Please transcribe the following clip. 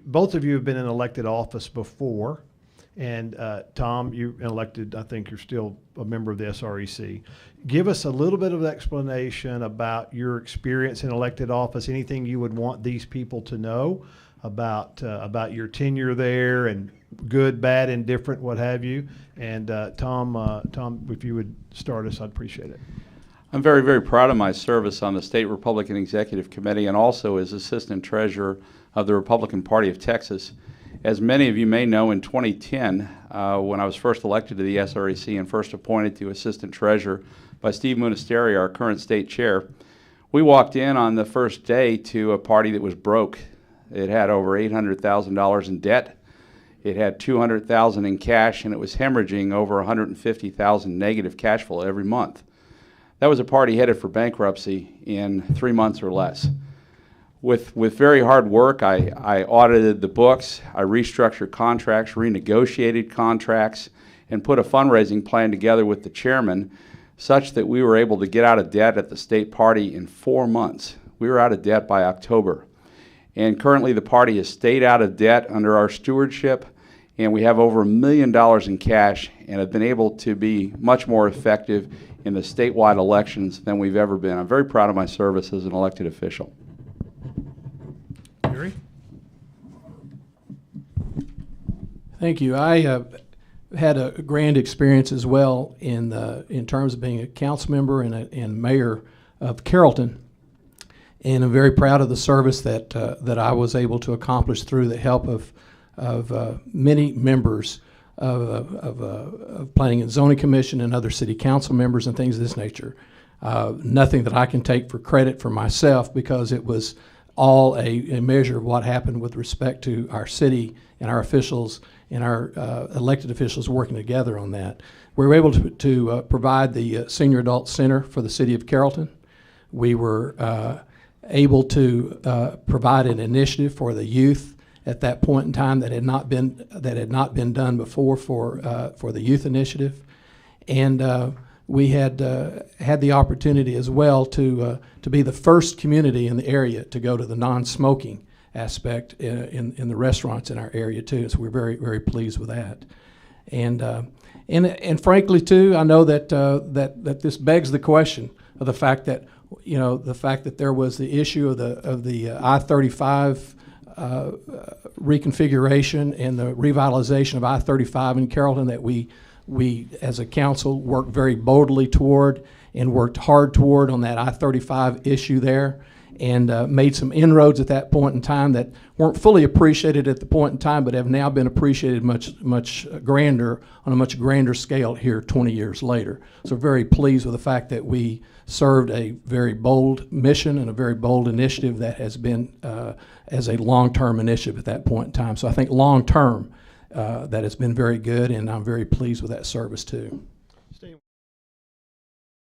both of you have been in elected office before, and Tom, you elected, I think you're still a member of the SREC. Give us a little bit of explanation about your experience in elected office, anything you would want these people to know about your tenure there, and good, bad, indifferent, what have you. And Tom, if you would start us, I'd appreciate it. I'm very, very proud of my service on the State Republican Executive Committee and also as Assistant Treasurer of the Republican Party of Texas. As many of you may know, in 2010, when I was first elected to the SREC and first appointed to Assistant Treasurer by Steve Munisteri, our current state chair, we walked in on the first day to a party that was broke. It had over $800,000 in debt. It had $200,000 in cash, and it was hemorrhaging over $150,000 negative cash flow every month. That was a party headed for bankruptcy in 3 months or less. With very hard work, I audited the books, I restructured contracts, renegotiated contracts, and put a fundraising plan together with the chairman such that we were able to get out of debt at the state party in 4 months. We were out of debt by October. And currently the party has stayed out of debt under our stewardship, and we have over $1 million in cash and have been able to be much more effective in the statewide elections than we've ever been. I'm very proud of my service as an elected official. Gary? Thank you. I had a grand experience as well in terms of being a council member and mayor of Carrollton, and I'm very proud of the service that I was able to accomplish through the help of many members of Planning and Zoning Commission and other city council members and things of this nature. Nothing that I can take for credit for myself, because it was all a measure of what happened with respect to our city and our officials and our elected officials working together on that. We were able to provide the Senior Adult Center for the city of Carrollton. We were able to provide an initiative for the youth at that point in time that had not been done before for the youth initiative, and we had had the opportunity as well to be the first community in the area to go to the non-smoking aspect in the restaurants in our area too. So we're very, very pleased with that, and frankly too, I know that that this begs the question of the fact that there was the issue of the I-35 reconfiguration and the revitalization of I-35 in Carrollton that we as a council worked very boldly toward and worked hard toward on that I-35 issue there, and made some inroads at that point in time that weren't fully appreciated at the point in time, but have now been appreciated much grander, on a much grander scale here 20 years later. So very pleased with the fact that we served a very bold mission and a very bold initiative that has been as a long-term initiative at that point in time. So I think long-term that has been very good, and I'm very pleased with that service too.